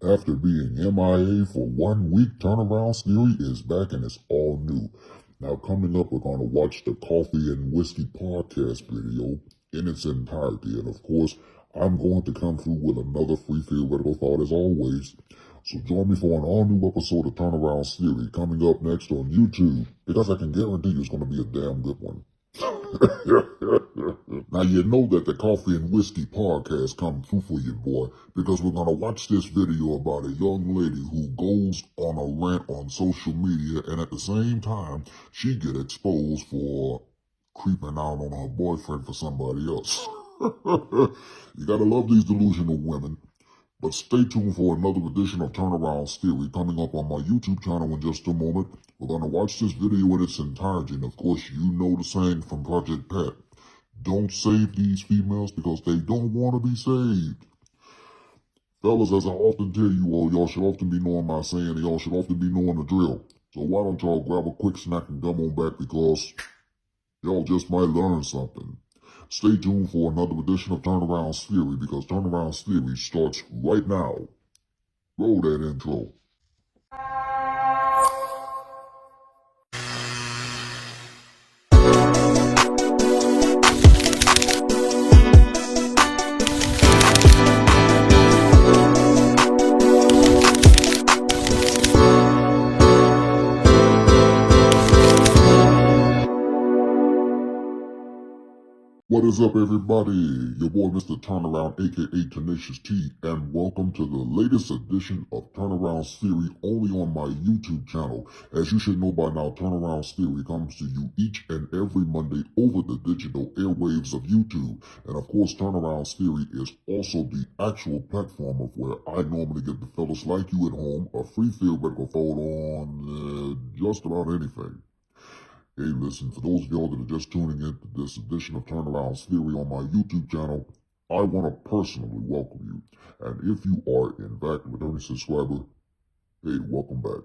After being MIA for 1 week, Turneround Theory is back and it's all new. Now coming up, we're going to watch the Coffee and Whiskey podcast video in its entirety. And of course, I'm going to come through with another free theoretical thought as always. So join me for an all-new episode of Turneround Theory coming up next on YouTube, because I can guarantee you it's going to be a damn good one. Now you know that the Coffee and Whiskey podcast come through for you, boy, because we're going to watch this video about a young lady who goes on a rant on social media, and at the same time, she get exposed for creeping out on her boyfriend for somebody else. You gotta love these delusional women. But stay tuned for another edition of Turneround Theory coming up on my YouTube channel in just a moment. We're going to watch this video in its entirety, and of course you know the saying from Project Pat. Don't save these females because they don't want to be saved. Fellas, as I often tell you all, y'all should often be knowing my saying, and y'all should often be knowing the drill. So why don't y'all grab a quick snack and come on back, because y'all just might learn something. Stay tuned for another edition of Turneround Theory, because Turneround Theory starts right now. Roll that intro. What is up, everybody? Your boy Mr. Turnaround, aka Tenacious T, and welcome to the latest edition of Turneround Theory only on my YouTube channel. As you should know by now, Turneround Theory comes to you each and every Monday over the digital airwaves of YouTube. And of course, Turneround Theory is also the actual platform of where I normally get the fellas like you at home a free theoretical thought on just about anything. Hey, listen, for those of y'all that are just tuning in to this edition of Turneround Theory on my YouTube channel, I want to personally welcome you. And if you are, in fact, a returning subscriber, hey, welcome back.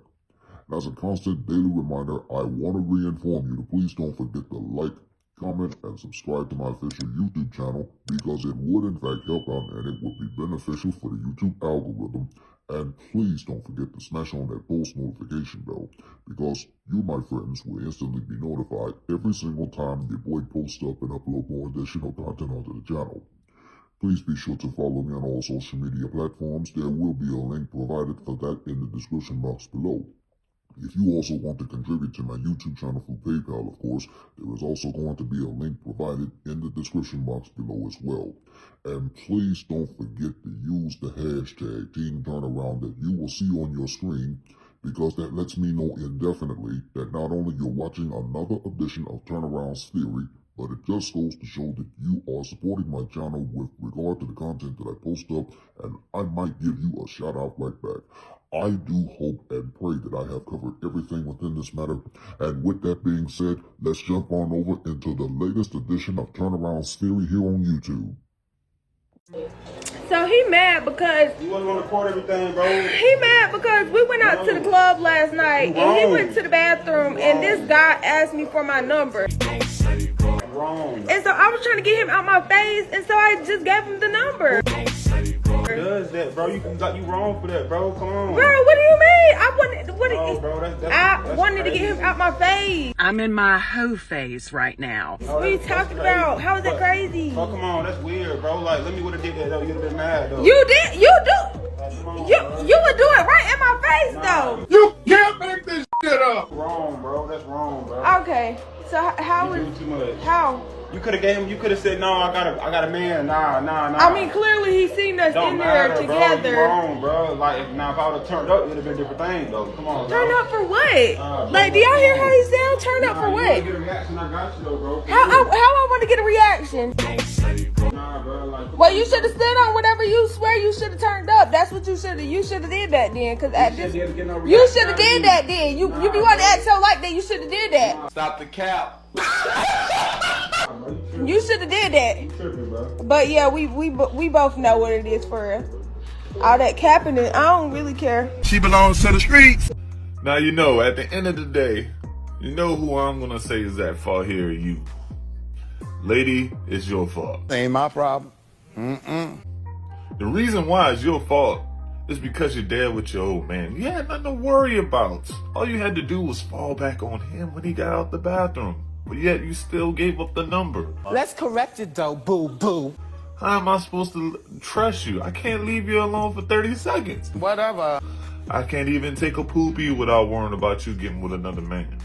And as a constant daily reminder, I want to reinform you to please don't forget to like, comment, and subscribe to my official YouTube channel, because it would in fact help out and it would be beneficial for the YouTube algorithm. And please don't forget to smash on that post notification bell, because you, my friends, will instantly be notified every single time your boy posts up and upload more additional content onto the channel. Please be sure to follow me on all social media platforms. There will be a link provided for that in the description box below. If you also want to contribute to my YouTube channel through PayPal, of course, there is also going to be a link provided in the description box below as well. And please don't forget to use the hashtag TeamTurnaround that you will see on your screen, because that lets me know indefinitely that not only you're watching another edition of Turneround's Theory, but it just goes to show that you are supporting my channel with regard to the content that I post up, and I might give you a shout out right back. I do hope and pray that I have covered everything within this matter. And with that being said, let's jump on over into the latest edition of Turneround Theory here on YouTube. So he mad because you wasn't gonna record everything, bro. he mad because we went out to the club last night and he went to the bathroom and this guy asked me for my number. Wrong. And so I was trying to get him out my face, and so I just gave him the number. Does that, bro? You wrong for that, bro. Come on. Bro, what do you mean? I wanted to get him out my face. I'm in my hoe phase right now. What are you talking about? How is that crazy? Oh, come on, that's weird, bro. Like, let me would have did that though. You'd have been mad though. You would do it right in my face though. You can't make this shit up! Wrong, bro. That's wrong, bro. Okay, so how you is do too much? how? You could have gave him. You could have said, "No, I got a man." Nah. I mean, clearly he's seen us Don't in there matter, together. Bro. You wrong, bro. Like, if I would have turned up, it'd have been a different thing, though. Come on, Turn bro. up for what? Bro, Like, do y'all hear how he sound? Turn up for You what? wanna get a reaction, I got you, though, bro. How I want to get a reaction? Nah, bro. Like, Well, you should have stood on whatever you swear you should have turned up. That's what you should have. You should have did that then, cause at this, you should have did that then. You be wanting to act so like that. You should have did that. Stop the cap. You should have did that. tripping, bro. But yeah, we both know what it is for real. All that capping, I don't really care. She belongs to the streets. Now, you know, at the end of the day, you know who I'm going to say is at fault here? You. Lady, it's your fault. Ain't my problem. The reason why it's your fault it's because you're there with your old man. You had nothing to worry about. All you had to do was fall back on him when he got out the bathroom. But yet you still gave up the number. Let's correct it though, boo-boo. How am I supposed to trust you? I can't leave you alone for 30 seconds. Whatever. I can't even take a poopy without worrying about you getting with another man.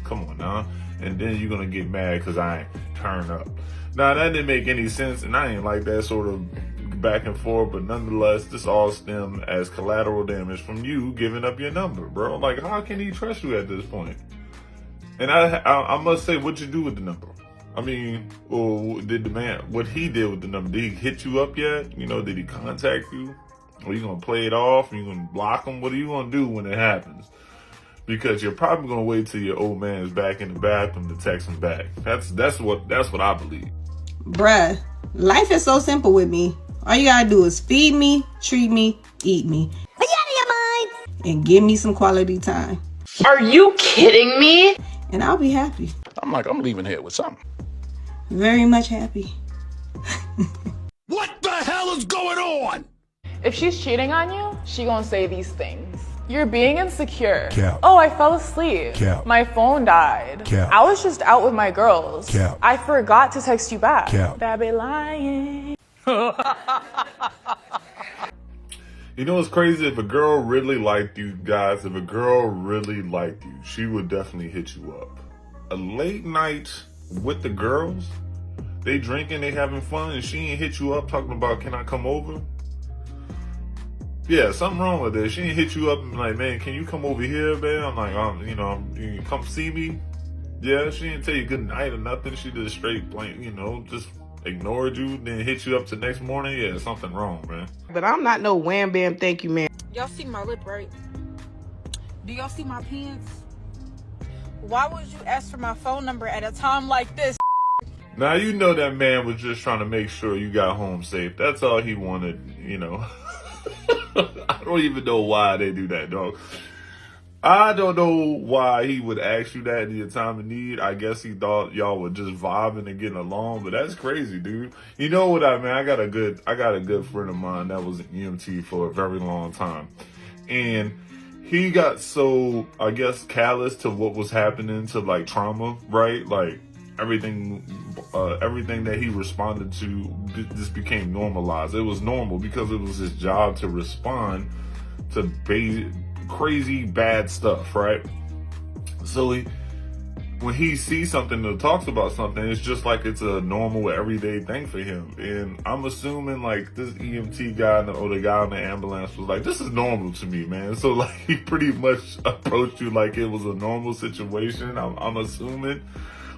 Come on now. And then you're gonna get mad because I ain't turn up. Now that didn't make any sense, and I ain't like that sort of back and forth, but nonetheless, this all stemmed as collateral damage from you giving up your number, bro. Like, how can he trust you at this point? And I must say, what'd you do with the number? I mean, or did the man, what he did with the number, did he hit you up yet? You know, did he contact you? Or you gonna play it off? Are you gonna block him? What are you gonna do when it happens? Because you're probably gonna wait till your old man is back in the bathroom to text him back. That's what I believe. Bruh, life is so simple with me. All you gotta do is feed me, treat me, eat me. Are you out of your mind? And give me some quality time. Are you kidding me? And I'll be happy. I'm leaving here with something. Very much happy. What the hell is going on? If she's cheating on you, she gonna say these things. You're being insecure. Cap. Oh, I fell asleep. Cap. My phone died. Cap. I was just out with my girls. Cap. I forgot to text you back. Cap. That be lying. You know what's crazy? If a girl really liked you guys, if a girl really liked you, she would definitely hit you up. A late night with the girls, they drinking, they having fun, and she ain't hit you up talking about, can I come over? Yeah, something wrong with it. She ain't hit you up and be like, man, can you come over here, man? I'm like, you come see me? Yeah, she didn't tell you good night or nothing. She just straight blank, just ignored you, then hit you up the next morning. Yeah, something wrong, man. But I'm not no wham bam thank you man. Y'all see my lip, right? Do y'all see my pants? Why would you ask for my phone number at a time like this? Now, you know that man was just trying to make sure you got home safe. That's all he wanted, I don't even know why they do that, dog. I don't know why he would ask you that in your time of need. I guess he thought y'all were just vibing and getting along, but that's crazy, dude. You know what I got a good friend of mine that was an EMT for a very long time. And he got so, I guess, callous to what was happening to like trauma, right? Like everything that he responded to just became normalized. It was normal because it was his job to respond to crazy bad stuff, right? So when he sees something or talks about something, it's just like it's a normal everyday thing for him. And I'm assuming like this EMT guy or the guy in the ambulance was like, this is normal to me, man. So like he pretty much approached you like it was a normal situation, I'm assuming.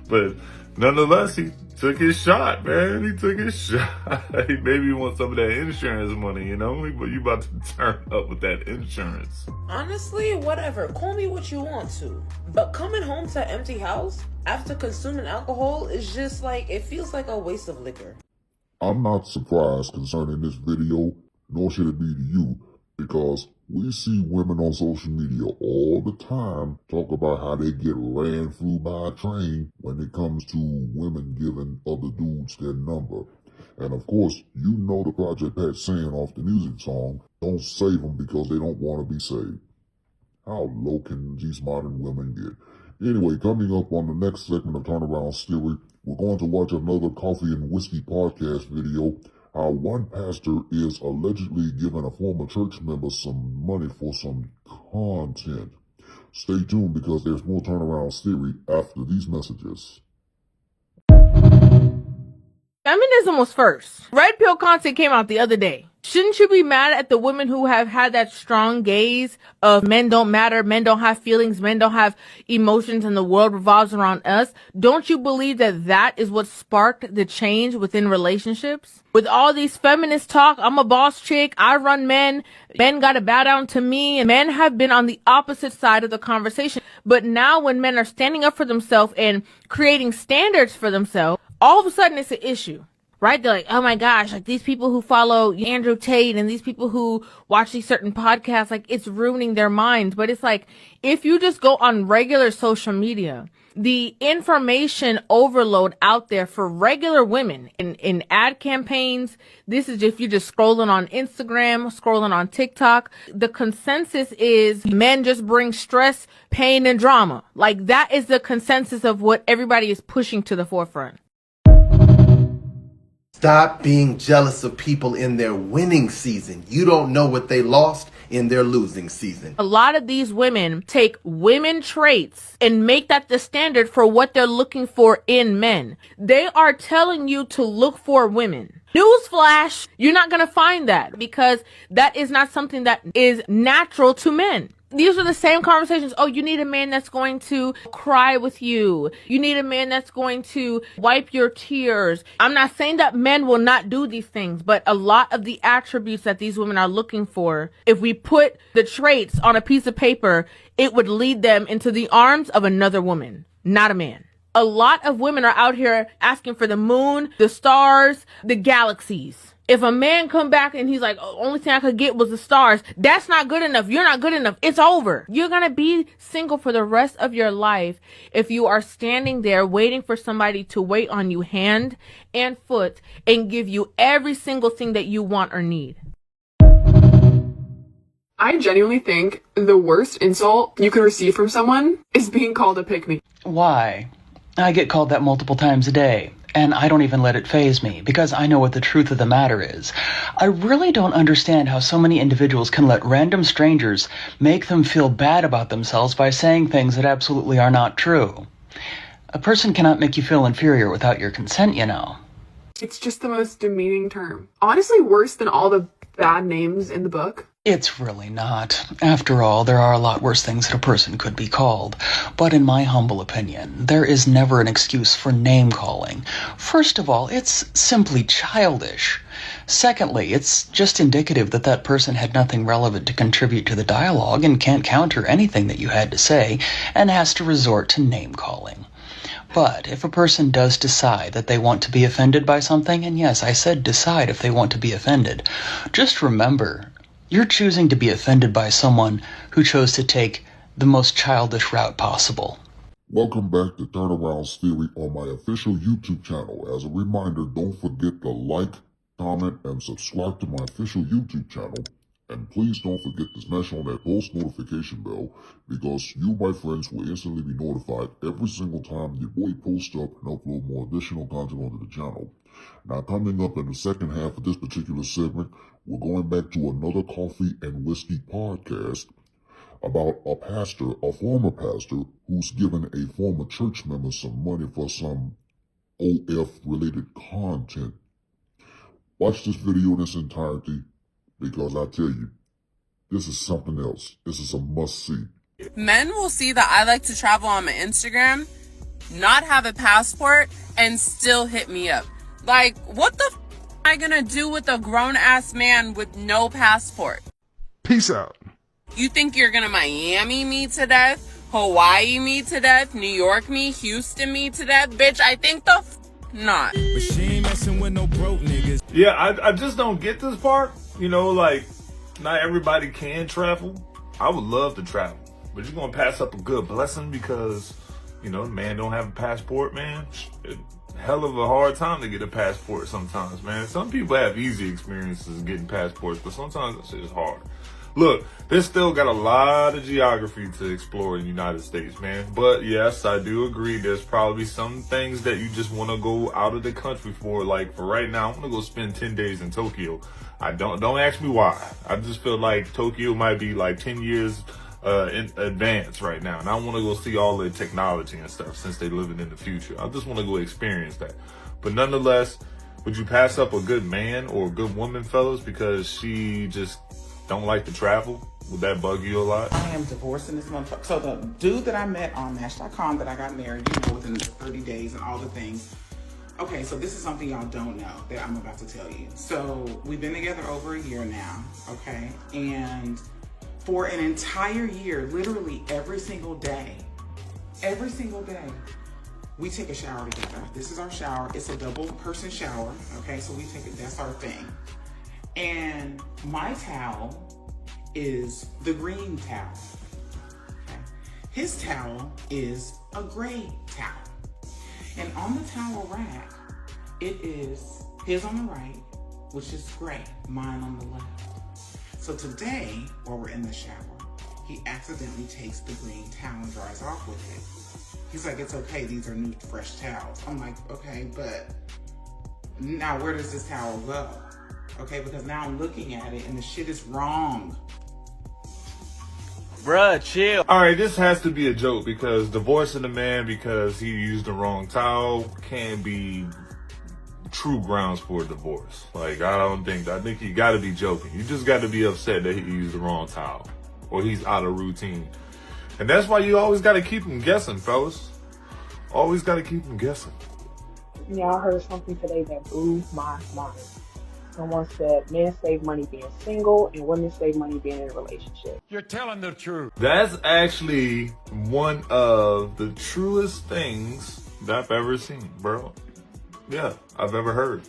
But nonetheless, he took his shot, man. He took his shot. Maybe he wants some of that insurance money, but you about to turn up with that insurance. Honestly, whatever. Call me what you want to. But coming home to an empty house after consuming alcohol is just like, it feels like a waste of liquor. I'm not surprised concerning this video, nor should it be to you, because we see women on social media all the time talk about how they get ran through by a train when it comes to women giving other dudes their number. And of course, you know the Project Pat saying off the music song, don't save them because they don't want to be saved. How low can these modern women get? Anyway, coming up on the next segment of Turneround Theory, we're going to watch another Coffee and Whiskey podcast video. How one pastor is allegedly giving a former church member some money for some content. Stay tuned because there's more Turnaround Theory after these messages. Feminism was first. Red pill content came out the other day. Shouldn't you be mad at the women who have had that strong gaze of men don't matter, men don't have feelings, men don't have emotions, and the world revolves around us? Don't you believe that that is what sparked the change within relationships? With all these feminist talk, I'm a boss chick, I run men gotta bow down to me, and men have been on the opposite side of the conversation. But now when men are standing up for themselves and creating standards for themselves, all of a sudden it's an issue. Right? They're like, oh my gosh, like these people who follow Andrew Tate and these people who watch these certain podcasts, like it's ruining their minds. But it's like, if you just go on regular social media The information overload out there for regular women in ad campaigns. This is if you're just scrolling on Instagram, scrolling on TikTok. The consensus is men just bring stress, pain, and drama. Like, that is the consensus of what everybody is pushing to the forefront. Stop being jealous of people in their winning season. You don't know what they lost in their losing season. A lot of these women take women traits and make that the standard for what they're looking for in men. They are telling you to look for women. Newsflash, you're not going to find that because that is not something that is natural to men. These are the same conversations. Oh, you need a man that's going to cry with you. You need a man that's going to wipe your tears. I'm not saying that men will not do these things, but a lot of the attributes that these women are looking for, if we put the traits on a piece of paper, it would lead them into the arms of another woman, not a man. A lot of women are out here asking for the moon, the stars, the galaxies. If a man come back and he's like, oh, only thing I could get was the stars, that's not good enough. You're not good enough. It's over. You're going to be single for the rest of your life if you are standing there waiting for somebody to wait on you hand and foot and give you every single thing that you want or need. I genuinely think the worst insult you could receive from someone is being called a pick-me. Why? I get called that multiple times a day. And I don't even let it faze me, because I know what the truth of the matter is. I really don't understand how so many individuals can let random strangers make them feel bad about themselves by saying things that absolutely are not true. A person cannot make you feel inferior without your consent, you know. It's just the most demeaning term. Honestly, worse than all the bad names in the book. It's really not. After all, there are a lot worse things that a person could be called. But in my humble opinion, there is never an excuse for name-calling. First of all, it's simply childish. Secondly, it's just indicative that that person had nothing relevant to contribute to the dialogue and can't counter anything that you had to say and has to resort to name-calling. But if a person does decide that they want to be offended by something, and yes, I said decide if they want to be offended, just remember, you're choosing to be offended by someone who chose to take the most childish route possible. Welcome back to Turnaround's Theory on my official YouTube channel. As a reminder, don't forget to like, comment, and subscribe to my official YouTube channel. And please don't forget to smash on that post notification bell, because you, my friends, will instantly be notified every single time your boy posts up and upload more additional content onto the channel. Now, coming up in the second half of this particular segment, we're going back to another coffee and whiskey podcast about a former pastor, who's given a former church member some money for some OF-related content. Watch this video in its entirety, because I tell you, this is something else. This is a must-see. Men will see that I like to travel on my Instagram, not have a passport, and still hit me up. Like, what the am I gonna do with a grown-ass man with no passport? Peace out. You think you're gonna Miami me to death? Hawaii me to death? New York me? Houston me to death? Bitch, I think the not. But she ain't messing with no broke niggas. Yeah, I just don't get this part. You know, like, not everybody can travel. I would love to travel, but you're gonna pass up a good blessing because, you know, the man don't have a passport, man. Hell of a hard time to get a passport sometimes, man. Some people have easy experiences getting passports, but sometimes that shit is hard. Look, there's still got a lot of geography to explore in the United States, man. But yes, I do agree. There's probably some things that you just want to go out of the country for. Like, for right now, I'm going to go spend 10 days in Tokyo. Don't ask me why. I just feel like Tokyo might be like 10 years in advance right now. And I want to go see all the technology and stuff since they living in the future. I just want to go experience that. But nonetheless, would you pass up a good man or a good woman, fellas, because she just don't like to travel? Would that bug you a lot? I am divorcing this motherfucker. So the dude that I met on Match.com that I got married, you know, within 30 days and all the things. Okay, so this is something y'all don't know that I'm about to tell you. So we've been together over a year now, okay? And for an entire year, literally every single day, we take a shower together. This is our shower. It's a double person shower, okay? So we take it, that's our thing. And my towel is the green towel. Okay? His towel is a gray towel. And on the towel rack, it is his on the right, which is gray, mine on the left. So today, while we're in the shower, he accidentally takes the green towel and dries off with it. He's like, it's okay, these are new, fresh towels. I'm like, okay, but now where does this towel go? Okay, because now I'm looking at it and the shit is wrong. Bruh, chill. Alright, this has to be a joke because divorcing a man because he used the wrong towel can be true grounds for a divorce. Like, I think you gotta be joking. You just gotta be upset that he used the wrong towel or he's out of routine. And that's why you always gotta keep him guessing, fellas. Always gotta keep him guessing. Yeah, I heard something today that blew my mind. Someone said men save money being single and women save money being in a relationship. You're telling the truth. That's actually one of the truest things that I've ever seen, bro. Yeah, I've ever heard.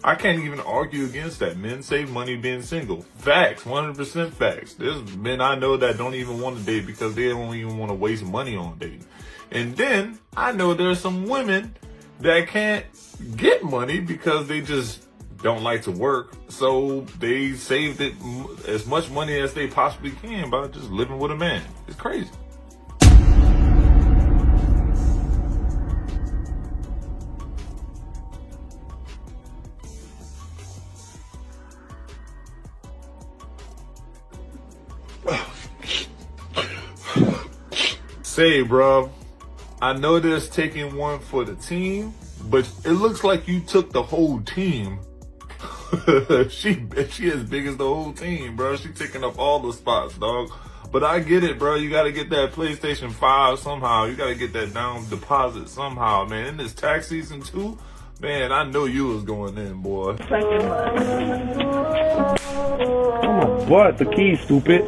I can't even argue against that. Men save money being single. Facts, 100% facts. There's men I know that don't even want to date because they don't even want to waste money on dating. And then I know there's some women that can't get money because they just don't like to work, so they saved it as much money as they possibly can by just living with a man. It's crazy. Say, bro, I know there's taking one for the team, but it looks like you took the whole team. she as big as the whole team, bro. She taking up all the spots, dog. But I get it, bro. You gotta get that PlayStation 5 somehow. You gotta get that down deposit somehow, man. In this tax season too, man, I know you was going in, boy. What? The key, stupid.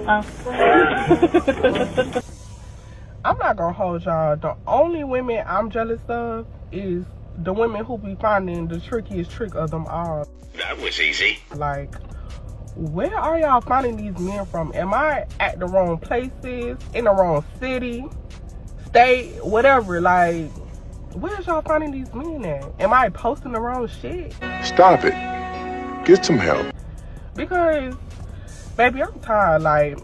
I'm not gonna hold y'all. The only women I'm jealous of is the women who be finding the trickiest trick of them all. That was easy. Like, where are y'all finding these men from? Am I at the wrong places, in the wrong city, state, whatever? Like, where's y'all finding these men at? Am I posting the wrong shit? Stop it. Get some help. Because, baby, I'm tired. Like,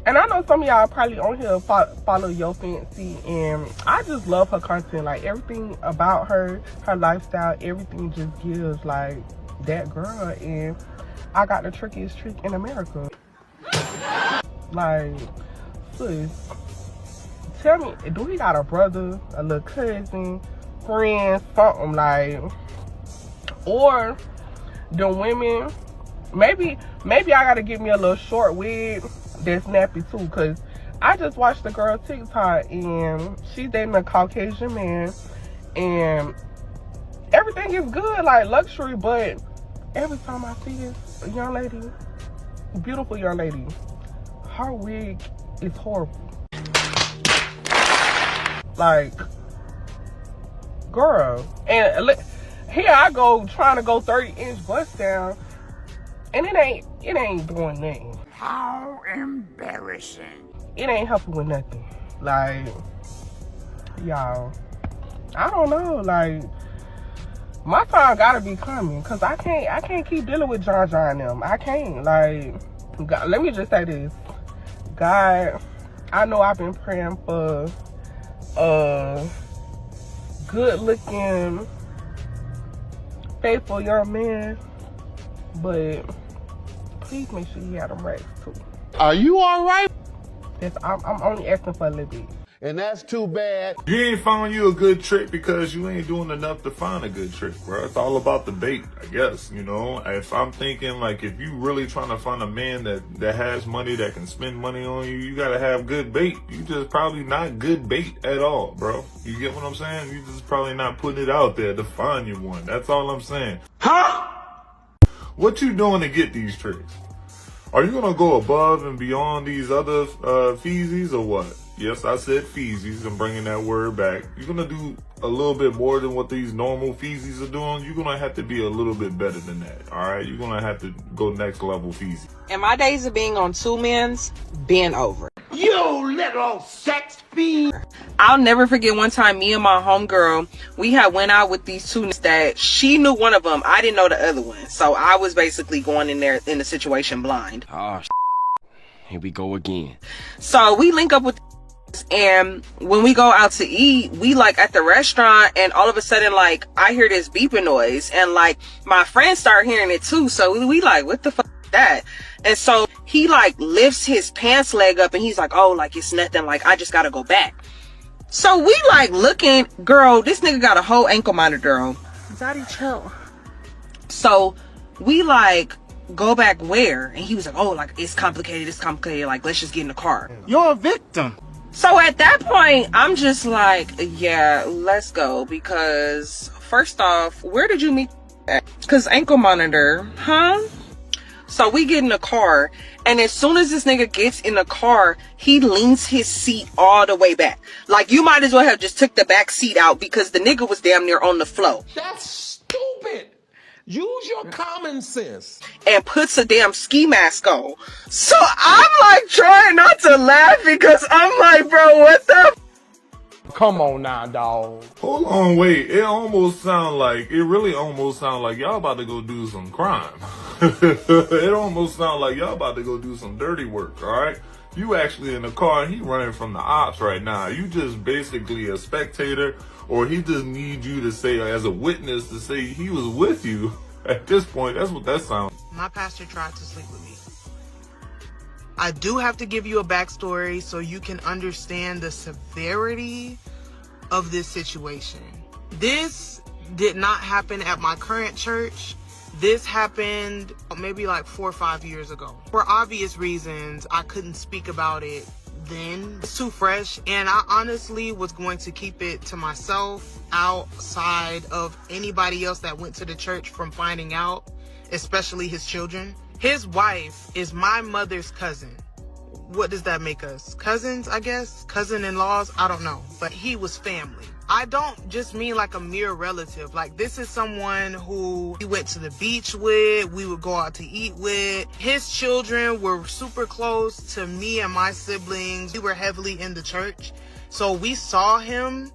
and I know some of y'all probably on here follow Yo Fancy, and I just love her content. Like, everything about her lifestyle, everything just gives, like, that girl. And I got the trickiest trick in America. Like, sis, tell me, do he got a brother, a little cousin, friend, something, like, or the women, maybe I gotta get me a little short wig that's nappy too, because I just watched the girl TikTok and she's dating a Caucasian man and everything is good, like luxury, but every time I see this young lady, beautiful young lady, her wig is horrible. Like, girl, and here I go trying to go 30-inch bust down and it ain't doing nothing. How embarrassing. It ain't helping with nothing. Like, y'all, I don't know, like, my time gotta be coming, cause I can't keep dealing with John and them. I can't. Like, God, let me just say this. God, I know I've been praying for a good looking, faithful young man, but please make sure you have them racks too. Are you alright? I'm only asking for a little bit. And that's too bad. You ain't found you a good trick because you ain't doing enough to find a good trick, bro. It's all about the bait, I guess, you know. If I'm thinking, like, if you really trying to find a man that has money, that can spend money on you, you gotta have good bait. You just probably not good bait at all, bro. You get what I'm saying? You just probably not putting it out there to find you one. That's all I'm saying. Huh? What you doing to get these tricks? Are you gonna go above and beyond these other feezies or what? Yes, I said feezies. I'm bringing that word back. You're gonna do a little bit more than what these normal feezies are doing. You're gonna have to be a little bit better than that. All right, you're gonna have to go next level feezy. And my days of being on two men's been over. You little sex fiend. I'll never forget one time me and my homegirl, we had went out with these two that she knew one of them. I didn't know the other one. So I was basically going in there in the situation blind. Oh, here we go again. So we link up with, and when we go out to eat, we like at the restaurant, and all of a sudden, like, I hear this beeping noise, and like my friends start hearing it too. So we like, what the fuck is that? And so he like lifts his pants leg up, and he's like, oh, like it's nothing, like I just gotta go back. So we like looking, girl, this nigga got a whole ankle monitor on. Daddy, chill. So we like go back where? And he was like, oh, like it's complicated, like let's just get in the car. You're a victim. So at that point, I'm just like, yeah, let's go. Because first off, where did you meet at? Because ankle monitor, huh? So we get in the car, and as soon as this nigga gets in the car, he leans his seat all the way back. Like, you might as well have just took the back seat out, because the nigga was damn near on the floor. That's stupid. Use your common sense. And puts a damn ski mask on. So I'm like trying not to laugh, because I'm like, bro, what the? Come on now, dog. Hold on, wait. It really almost sounds like y'all about to go do some crime. It almost sounds like y'all about to go do some dirty work, alright? You actually in the car and he running from the ops right now. You just basically a spectator, or he just needs you to say, as a witness, to say he was with you. At this point, that's what that sounds. My pastor tried to sleep with me. I do have to give you a backstory so you can understand the severity of this situation. This did not happen at my current church. This happened maybe like 4 or 5 years ago. For obvious reasons, I couldn't speak about it then. It's too fresh, and I honestly was going to keep it to myself, outside of anybody else that went to the church from finding out, especially his children. His wife is my mother's cousin. What does that make us? Cousins, I guess? Cousin-in-laws? I don't know. But he was family. I don't just mean like a mere relative. Like, this is someone who we went to the beach with, we would go out to eat with. His children were super close to me and my siblings. We were heavily in the church. So we saw him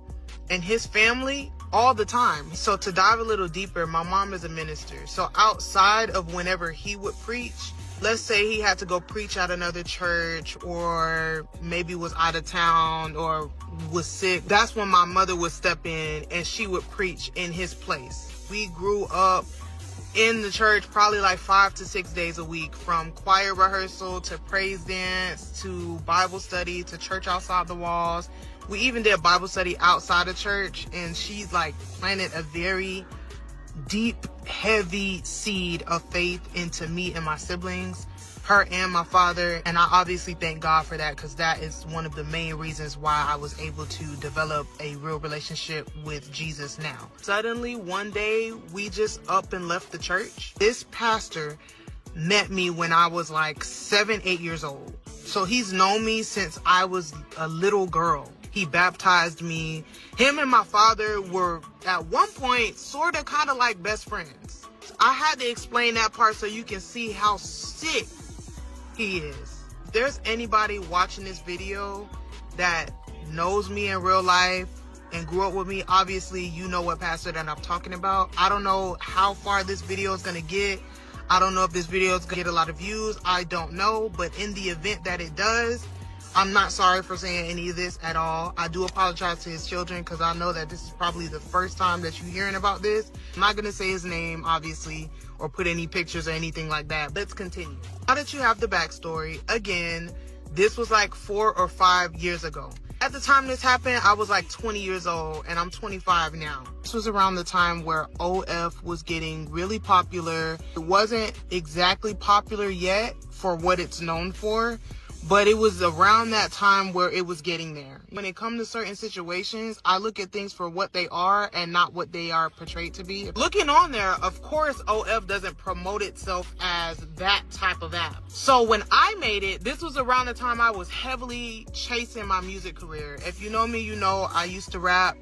and his family all the time. So to dive a little deeper, my mom is a minister. So outside of whenever he would preach, let's say he had to go preach at another church, or maybe was out of town or was sick, that's when my mother would step in and she would preach in his place. We grew up in the church probably like 5 to 6 days a week, from choir rehearsal to praise dance to Bible study to church outside the walls. We even did Bible study outside of church, and she's like planted a very deep, heavy seed of faith into me and my siblings, her and my father. And I obviously thank God for that, because that is one of the main reasons why I was able to develop a real relationship with Jesus now. Suddenly, one day, we just up and left the church. This pastor met me when I was like 7, 8 years old. So he's known me since I was a little girl. He baptized me. Him and my father were at one point sort of kind of like best friends. I had to explain that part so you can see how sick he is. If there's anybody watching this video that knows me in real life and grew up with me, obviously you know what pastor that I'm talking about. I don't know how far this video is going to get. I don't know if this video is going to get a lot of views. I don't know. But in the event that it does, I'm not sorry for saying any of this at all. I do apologize to his children, because I know that this is probably the first time that you're hearing about this. I'm not going to say his name, obviously, or put any pictures or anything like that. Let's continue. Now that you have the backstory, again, this was like 4 or 5 years ago. At the time this happened, I was like 20 years old, and I'm 25 now. This was around the time where OF was getting really popular. It wasn't exactly popular yet for what it's known for, but it was around that time where it was getting there. When it comes to certain situations, I look at things for what they are and not what they are portrayed to be. Looking on there, of course, OF doesn't promote itself as that type of app. So when I made it, this was around the time I was heavily chasing my music career. If you know me, you know I used to rap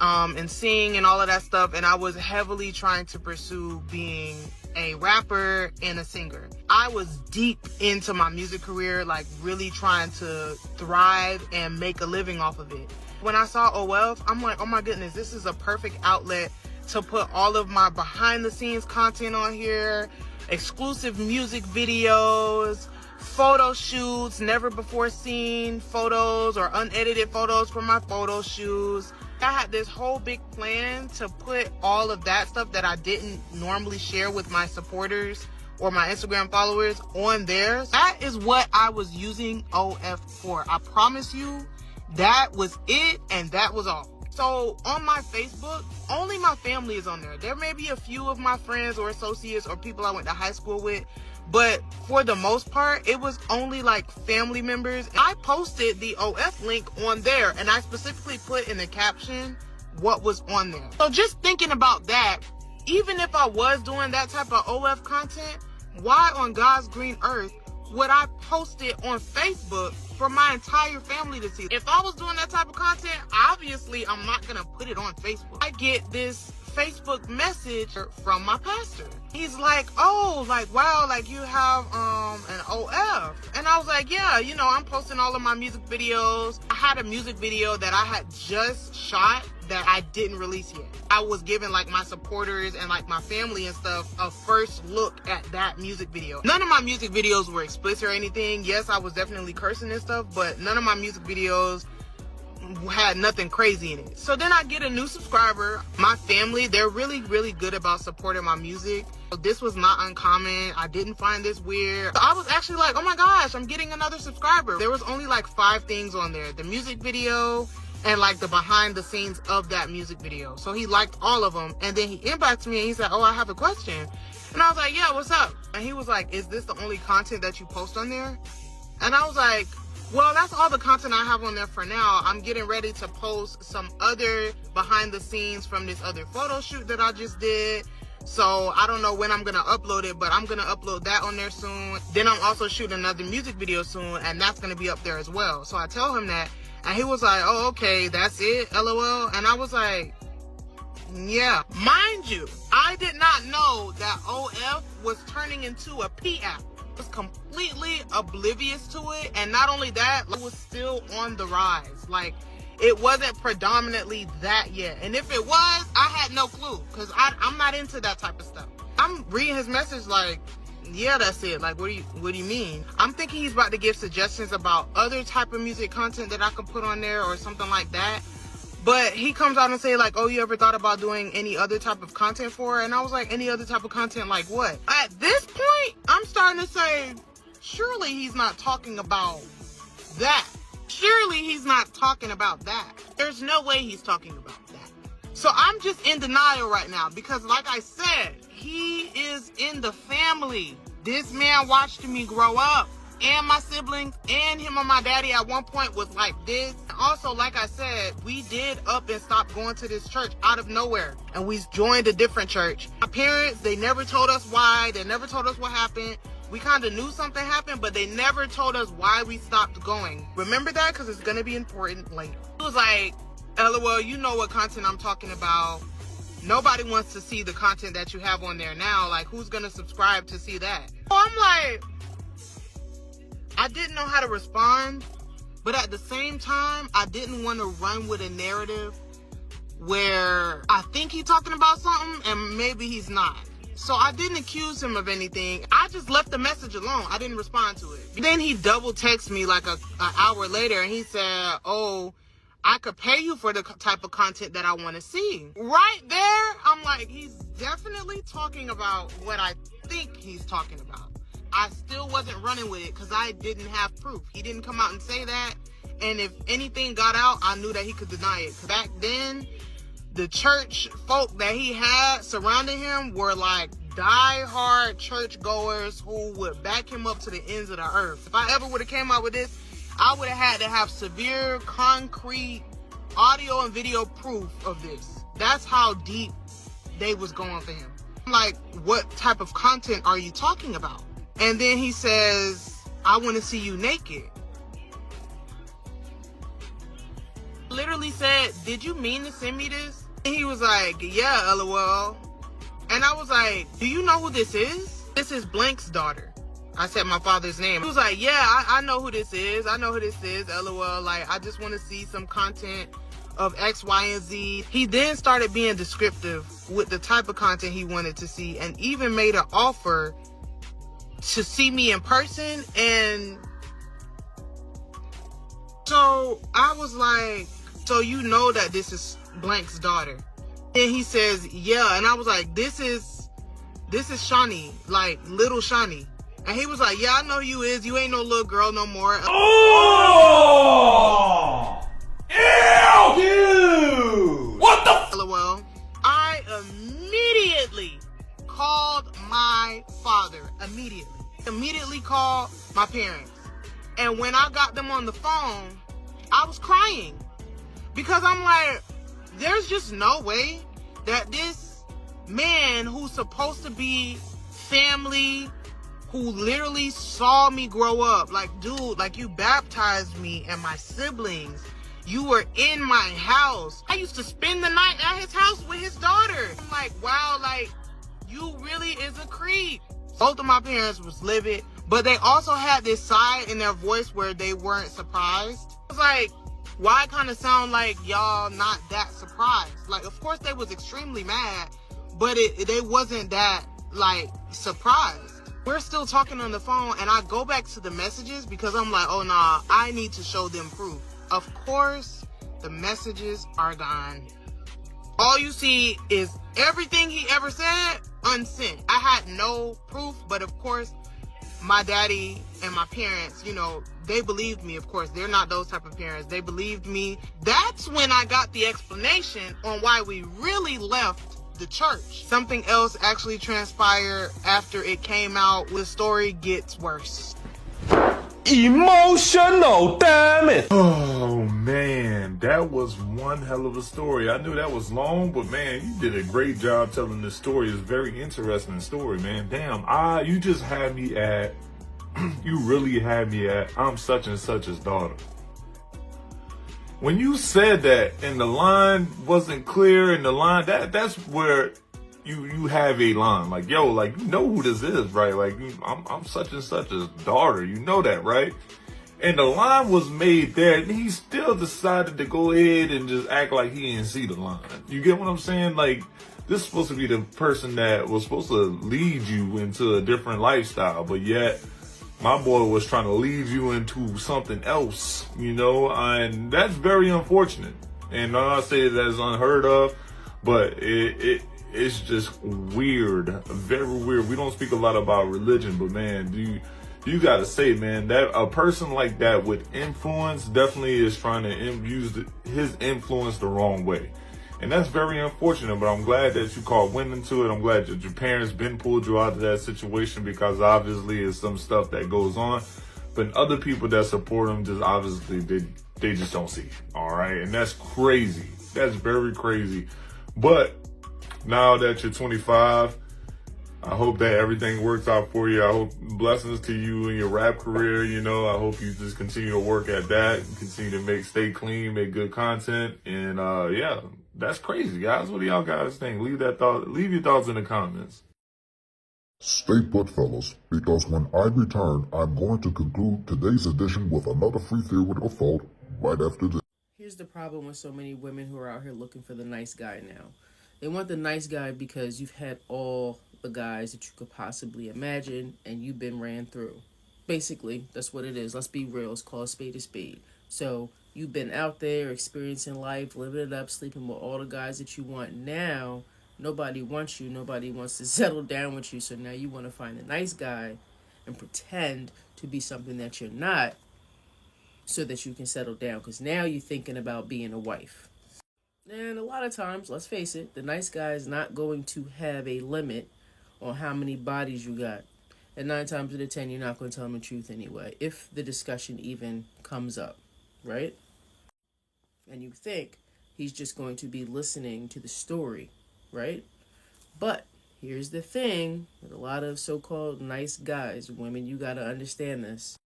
and sing and all of that stuff, and I was heavily trying to pursue being a rapper and a singer. I was deep into my music career, like really trying to thrive and make a living off of it. When I saw OF, I'm like, oh my goodness, this is a perfect outlet to put all of my behind the scenes content on here, exclusive music videos, photo shoots, never before seen photos or unedited photos from my photo shoots. I had this whole big plan to put all of that stuff that I didn't normally share with my supporters or my Instagram followers on there. That is what I was using OF for. I promise you, that was it, and that was all. So on my Facebook, only my family is on there. There may be a few of my friends or associates or people I went to high school with, but for the most part, it was only like family members. I posted the OF link on there, and I specifically put in the caption what was on there. So just thinking about that, even if I was doing that type of OF content, why on God's green earth would I post it on Facebook for my entire family to see? If I was doing that type of content, obviously I'm not gonna put it on Facebook. I get this Facebook message from my pastor. He's like, oh, like, wow, like you have an OF. And I was like, yeah, you know, I'm posting all of my music videos. I had a music video that I had just shot that I didn't release yet. I was giving like my supporters and like my family and stuff a first look at that music video. None of my music videos were explicit or anything. Yes, I was definitely cursing and stuff, but none of my music videos had nothing crazy in it. So then I get a new subscriber. My family, they're really, really good about supporting my music. This was not uncommon. I didn't find this weird. So I was actually like, oh my gosh, I'm getting another subscriber. There was only like 5 things on there. The music video and like the behind the scenes of that music video. So he liked all of them. And then he inboxed me and he said, oh, I have a question. And I was like, yeah, what's up? And he was like, is this the only content that you post on there? And I was like, well, that's all the content I have on there for now. I'm getting ready to post some other behind the scenes from this other photo shoot that I just did. So I don't know when I'm going to upload it, but I'm going to upload that on there soon. Then I'm also shooting another music video soon, and that's going to be up there as well. So I tell him that, and he was like, oh, okay, that's it, LOL. And I was like, yeah. Mind you, I did not know that OF was turning into a P app. Was completely oblivious to it, and not only that, it was still on the rise. Like, it wasn't predominantly that yet, and if it was, I had no clue, because I'm not into that type of stuff. I'm reading his message like, yeah, that's it. Like, what do you mean? I'm thinking he's about to give suggestions about other type of music content that I could put on there or something like that. But he comes out and say like, oh, you ever thought about doing any other type of content for her? And I was like, any other type of content like what? At this point, I'm starting to say, surely he's not talking about that. Surely he's not talking about that. There's no way he's talking about that. So I'm just in denial right now because like I said, he is in the family. This man watched me grow up. And my siblings and him and my daddy at one point was like this. Also, like I said, we did up and stop going to this church out of nowhere. And we joined a different church. My parents, they never told us why. They never told us what happened. We kind of knew something happened, but they never told us why we stopped going. Remember that? Because it's going to be important later. It was like, LOL, you know what content I'm talking about. Nobody wants to see the content that you have on there now. Like, who's going to subscribe to see that? So I'm like, I didn't know how to respond, but at the same time, I didn't want to run with a narrative where I think he's talking about something and maybe he's not. So I didn't accuse him of anything. I just left the message alone. I didn't respond to it. Then he double texted me like an hour later and he said, oh, I could pay you for the type of content that I want to see. Right there, I'm like, he's definitely talking about what I think he's talking about. I still wasn't running with it because I didn't have proof. He didn't come out and say that. And if anything got out, I knew that he could deny it. Back then, the church folk that he had surrounding him were like die-hard churchgoers who would back him up to the ends of the earth. If I ever would have came out with this, I would have had to have severe, concrete audio and video proof of this. That's how deep they was going for him. I'm like, what type of content are you talking about? And then he says, I want to see you naked. Literally said, did you mean to send me this? And he was like, yeah, LOL. And And I was like, do you know who this is? This is Blank's daughter. I said my father's name. He was like, yeah, I know who this is. I know who this is. LOL. Like, I just want to see some content of X, Y, and Z. He then started being descriptive with the type of content he wanted to see, and even made an offer to see me in person. And so I was like, so you know that this is Blank's daughter? And he says, yeah. And I was like, this is Shawnee, like little Shawnee. And he was like, yeah, I know who you is. You ain't no little girl no more. Oh! Ew! Dude! What the? LOL. I immediately called my father. Immediately called my parents. And when I got them on the phone, I was crying. Because I'm like, there's just no way that this man who's supposed to be family, who literally saw me grow up, like, dude, like, you baptized me and my siblings. You were in my house. I used to spend the night at his house with his daughter. I'm like, wow, like, you really is a creep. Both of my parents was livid, but they also had this side in their voice where they weren't surprised. I was like, why kind of sound like y'all not that surprised? Like, of course they was extremely mad, but they wasn't that, like, surprised. We're still talking on the phone, and I go back to the messages because I'm like, oh nah, I need to show them proof. Of course, the messages are gone. All you see is everything he ever said unsent. I had no proof, but of course, my daddy and my parents, you know, they believed me. Of course, they're not those type of parents. They believed me. That's when I got the explanation on why we really left the church. Something else actually transpired after it came out. The story gets worse. Emotional, damn it! Oh man, that was one hell of a story. I knew that was long, but man, you did a great job telling this story. It's a very interesting story, man. Damn, you just had me at, you really had me at, I'm such and such's daughter. When you said that and the line wasn't clear and the line, that's where you have a line. Like, yo, like, you know who this is, right? Like, I'm such and such's daughter. You know that, right? And the line was made there, and he still decided to go ahead and just act like he didn't see the line. You get what I'm saying? Like, this is supposed to be the person that was supposed to lead you into a different lifestyle, but yet my boy was trying to lead you into something else, you know, and that's very unfortunate. And I say that's unheard of, but it's just weird, very weird. We don't speak a lot about religion, but man, you gotta say, man, that a person like that with influence definitely is trying to use his influence the wrong way. And that's very unfortunate, but I'm glad that you caught wind into it. I'm glad that your parents been pulled you out of that situation, because obviously it's some stuff that goes on. But other people that support them, just obviously they just don't see it. All right. And that's crazy. That's very crazy. But now that you're 25, I hope that everything works out for you. I hope blessings to you in your rap career. You know, I hope you just continue to work at that, continue to stay clean, make good content. And yeah, that's crazy, guys. What do y'all guys think? Leave your thoughts in the comments. Stay put, fellas, because when I return, I'm going to conclude today's edition with another free theoretical thought right after this. Here's the problem with so many women who are out here looking for the nice guy now. They want the nice guy because you've had all the guys that you could possibly imagine and you've been ran through. Basically, that's what it is. Let's be real. It's called spade a spade. So you've been out there experiencing life, living it up, sleeping with all the guys that you want. Now, nobody wants you. Nobody wants to settle down with you. So now you want to find a nice guy and pretend to be something that you're not so that you can settle down. Because now you're thinking about being a wife. And a lot of times, let's face it, the nice guy is not going to have a limit on how many bodies you got. And 9 times out of 10, you're not going to tell him the truth anyway, if the discussion even comes up, right? And you think he's just going to be listening to the story, right? But here's the thing with a lot of so-called nice guys, women, you got to understand this.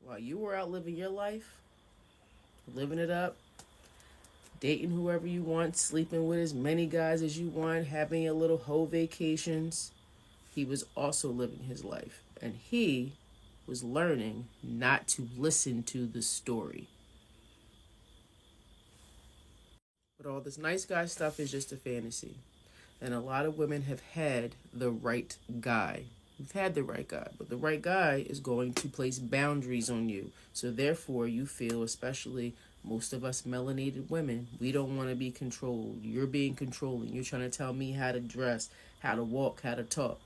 While you were out living your life, living it up, dating whoever you want, sleeping with as many guys as you want, having your little hoe vacations. He was also living his life. And he was learning not to listen to the story. But all this nice guy stuff is just a fantasy. And a lot of women have had the right guy. You've had the right guy, but the right guy is going to place boundaries on you. So therefore, you feel, especially most of us melanated women, we don't want to be controlled. You're being controlling. You're trying to tell me how to dress, how to walk, how to talk.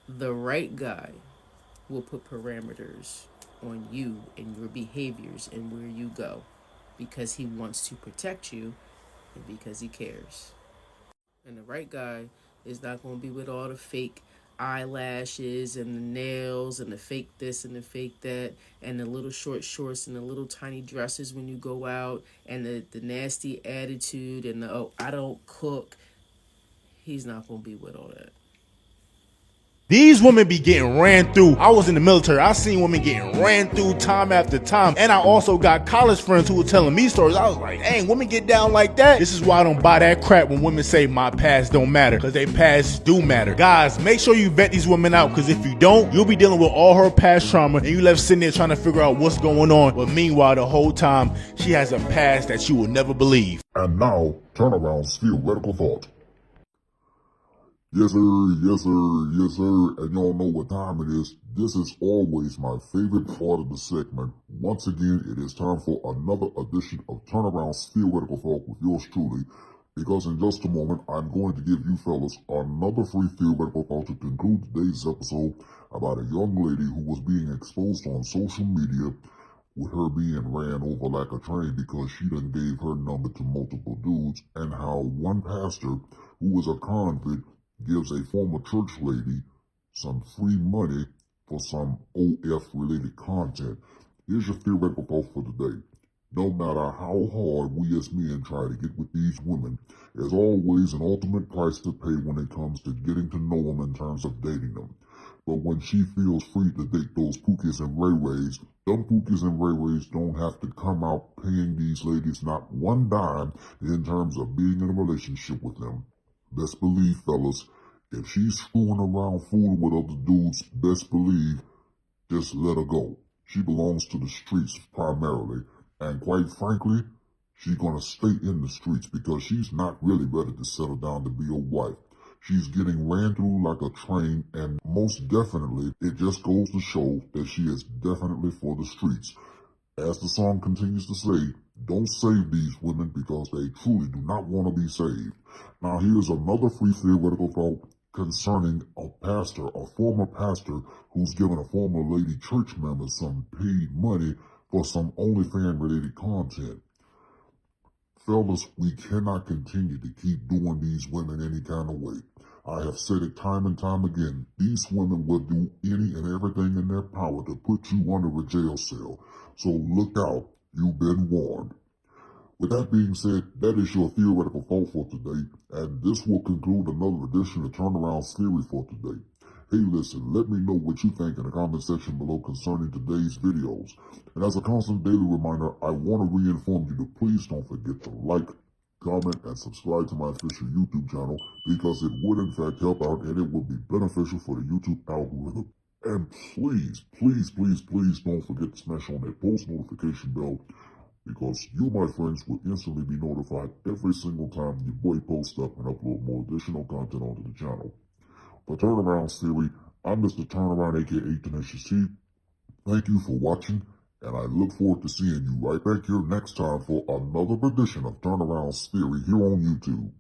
The right guy will put parameters on you and your behaviors and where you go, because he wants to protect you and because he cares. And the right guy is not going to be with all the fake eyelashes and the nails and the fake this and the fake that and the little short shorts and the little tiny dresses when you go out and the nasty attitude and the, oh, I don't cook. He's not going to be with all that. These women be getting ran through. I was in the military. I seen women getting ran through time after time. And I also got college friends who were telling me stories. I was like, dang, women get down like that? This is why I don't buy that crap when women say my past don't matter, because they past do matter. Guys, make sure you vet these women out, because if you don't, you'll be dealing with all her past trauma and you left sitting there trying to figure out what's going on. But meanwhile, the whole time, she has a past that you will never believe. And now, Turneround's theoretical thought. Yes sir, yes sir, yes sir, and y'all know what time it is. This is always my favorite part of the segment. Once again, it is time for another edition of Turnaround's Theoretical Thought with yours truly, because in just a moment, I'm going to give you fellas another free theoretical thought to conclude today's episode about a young lady who was being exposed on social media with her being ran over like a train because she done gave her number to multiple dudes, and how one pastor who was a convict gives a former church lady some free money for some OF related content. Here's your theoretical thought for today. No matter how hard we as men try to get with these women, there's always an ultimate price to pay when it comes to getting to know them in terms of dating them. But when she feels free to date those pookies and ray-rays, them pookies and ray-rays don't have to come out paying these ladies not one dime in terms of being in a relationship with them. Best believe, fellas, if she's screwing around fooling with other dudes, best believe, just let her go. She belongs to the streets primarily, and quite frankly, she's gonna stay in the streets because she's not really ready to settle down to be a wife. She's getting ran through like a train, and most definitely, it just goes to show that she is definitely for the streets. As the song continues to say, don't save these women because they truly do not want to be saved. Now here's another free theoretical thought concerning a pastor, a former pastor who's given a former lady church member some paid money for some OnlyFans related content. Fellas, we cannot continue to keep doing these women any kind of way. I have said it time and time again, these women will do any and everything in their power to put you under a jail cell. So look out, you've been warned. With that being said, that is your theoretical thought for today, and this will conclude another edition of Turnaround's Theory for today. Hey listen, let me know what you think in the comment section below concerning today's videos. And as a constant daily reminder, I want to re-inform you to please don't forget to like, comment, and subscribe to my official YouTube channel, because it would in fact help out and it would be beneficial for the YouTube algorithm. And please, please, please, please don't forget to smash on that post notification bell, because you, my friends, will instantly be notified every single time your boy posts up and upload more additional content onto the channel. For Turnaround's Theory, I'm Mr. Turnaround, aka Tenacious T. Thank you for watching, and I look forward to seeing you right back here next time for another edition of Turnaround's Theory here on YouTube.